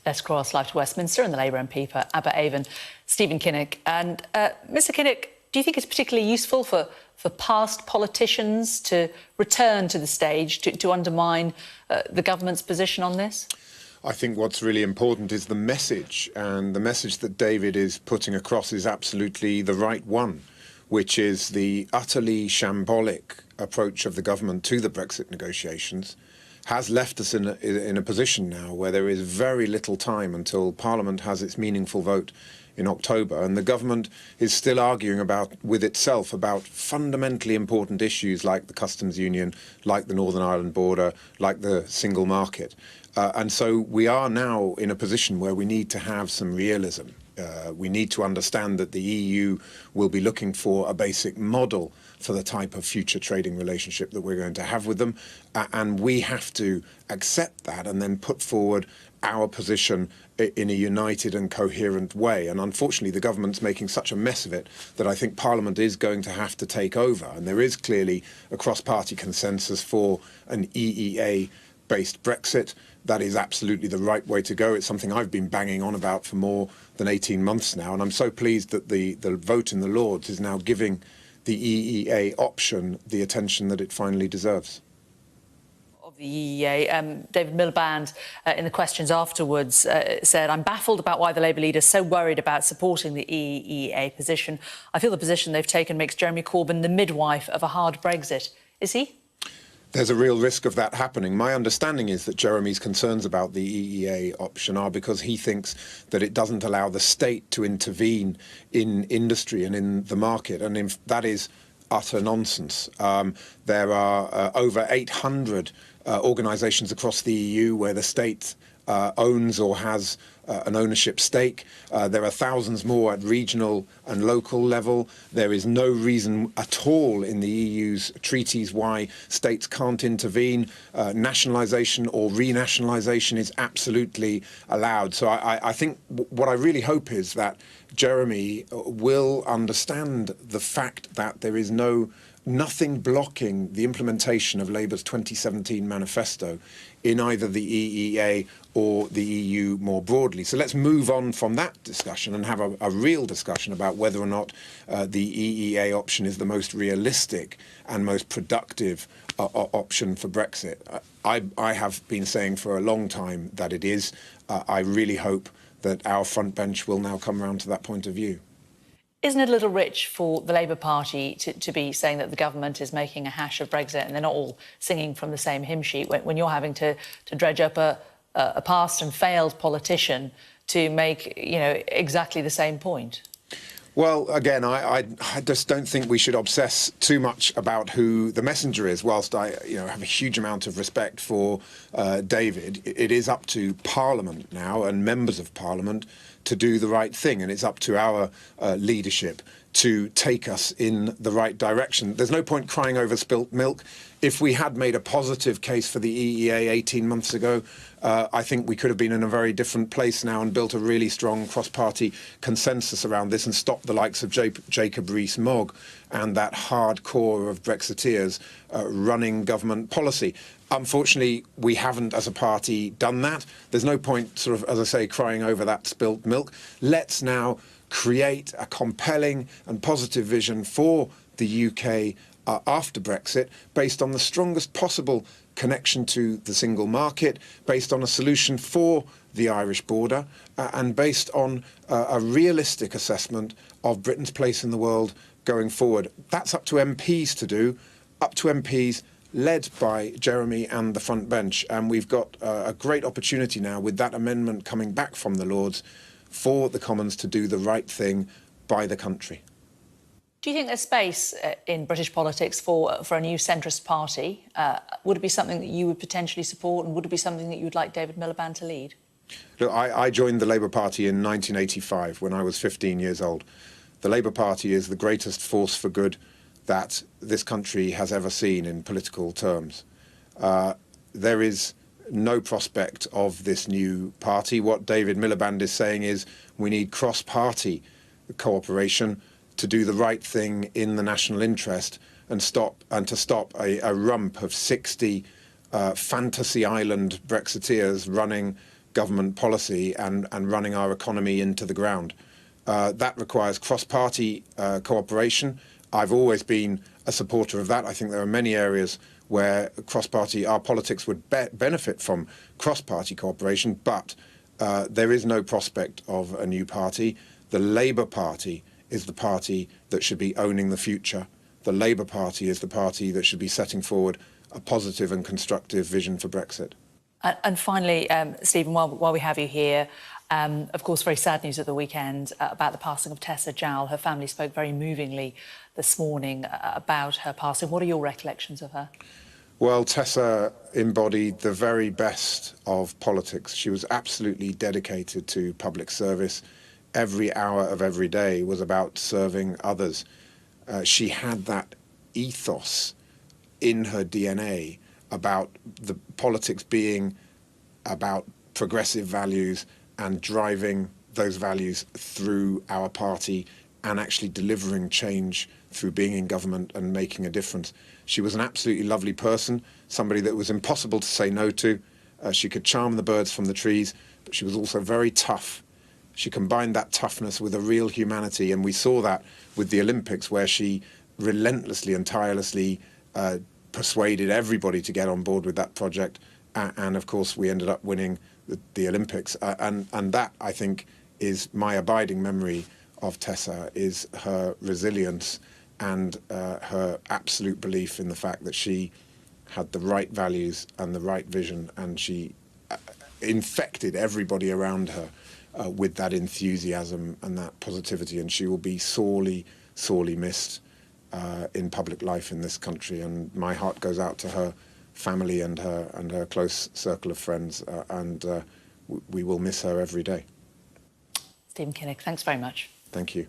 Let's cross live to Westminster and the Labour MP for Abertavon, Stephen Kinnock. And Mr Kinnock, do you think it's particularly useful for past politicians to return to the stage to undermine the government's position on this? I think what's really important is the message, and the message that David is putting across is absolutely the right one, which is the utterly shambolic approach of the government to the Brexit negotiations has left us in a position now where there is very little time until Parliament has its meaningful vote in October, and the government is still arguing with itself about fundamentally important issues like the customs union, like the Northern Ireland border, like the single market. And so we are now in a position where we need to have some realism. We need to understand that the EU will be looking for a basic model for the type of future trading relationship that we're going to have with them. And we have to accept that and then put forward our position in a united and coherent way. And unfortunately, the government's making such a mess of it that I think Parliament is going to have to take over. And there is clearly a cross-party consensus for an EEA-based Brexit. That is absolutely the right way to go. It's something I've been banging on about for more than 18 months now. And I'm so pleased that the vote in the Lords is now giving the EEA option the attention that it finally deserves. Of the EEA, David Miliband, in the questions afterwards, said, "I'm baffled about why the Labour leader is so worried about supporting the EEA position. I feel the position they've taken makes Jeremy Corbyn the midwife of a hard Brexit." Is he? There's a real risk of that happening. My understanding is that Jeremy's concerns about the EEA option are because he thinks that it doesn't allow the state to intervene in industry and in the market, and that is utter nonsense. There are over 800 organisations across the EU where the state owns or has an ownership stake. There are thousands more at regional and local level. There is no reason at all in the EU's treaties why states can't intervene. Nationalisation or renationalisation is absolutely allowed. So I think what I really hope is that Jeremy will understand the fact that there is nothing blocking the implementation of Labour's 2017 manifesto in either the EEA or the EU more broadly. So let's move on from that discussion and have a real discussion about whether or not the EEA option is the most realistic and most productive option for Brexit. I have been saying for a long time that it is. I really hope that our front bench will now come around to that point of view. Isn't it a little rich for the Labour Party to be saying that the government is making a hash of Brexit and they're not all singing from the same hymn sheet when you're having to dredge up a past and failed politician to make, exactly the same point? Well, again, I just don't think we should obsess too much about who the messenger is. Whilst I have a huge amount of respect for David, it is up to Parliament now and members of Parliament to do the right thing, and it's up to our leadership to take us in the right direction. There's no point crying over spilt milk. If we had made a positive case for the EEA 18 months ago, I think we could have been in a very different place now and built a really strong cross-party consensus around this and stopped the likes of Jacob Rees-Mogg and that hardcore of Brexiteers running government policy. Unfortunately, we haven't, as a party, done that. There's no point, sort of, as I say, crying over that spilt milk. Let's now create a compelling and positive vision for the UK after Brexit, based on the strongest possible connection to the single market, based on a solution for the Irish border, and based on a realistic assessment of Britain's place in the world going forward. That's up to MPs to do, up to MPs led by Jeremy and the front bench. And we've got a great opportunity now with that amendment coming back from the Lords for the Commons to do the right thing by the country. Do you think there's space in British politics for a new centrist party? Would it be something that you would potentially support, and would it be something that you would like David Miliband to lead? Look, I joined the Labour Party in 1985 when I was 15 years old. The Labour Party is the greatest force for good that this country has ever seen in political terms. There is no prospect of this new party. What David Miliband is saying is we need cross-party cooperation to do the right thing in the national interest and to stop a rump of 60 fantasy island Brexiteers running government policy and running our economy into the ground. That requires cross-party cooperation. I've always been a supporter of that. I think there are many areas where our politics would benefit from cross-party cooperation, but there is no prospect of a new party. The Labour Party is the party that should be owning the future. The Labour Party is the party that should be setting forward a positive and constructive vision for Brexit. And finally, Stephen, while we have you here, of course, very sad news at the weekend about the passing of Tessa Jowell. Her family spoke very movingly this morning about her passing. What are your recollections of her? Well, Tessa embodied the very best of politics. She was absolutely dedicated to public service. Every hour of every day was about serving others. She had that ethos in her DNA about the politics being about progressive values and driving those values through our party and actually delivering change through being in government and making a difference. She was an absolutely lovely person, somebody that was impossible to say no to. She could charm the birds from the trees, but she was also very tough. She combined that toughness with a real humanity, and we saw that with the Olympics, where she relentlessly and tirelessly persuaded everybody to get on board with that project. And of course, we ended up winning the Olympics. And that, I think, is my abiding memory of Tessa, is her resilience and her absolute belief in the fact that she had the right values and the right vision, and she infected everybody around her with that enthusiasm and that positivity, and she will be sorely, sorely missed in public life in this country. And my heart goes out to her family and her close circle of friends, and we will miss her every day. Stephen Kinnock, thanks very much. Thank you.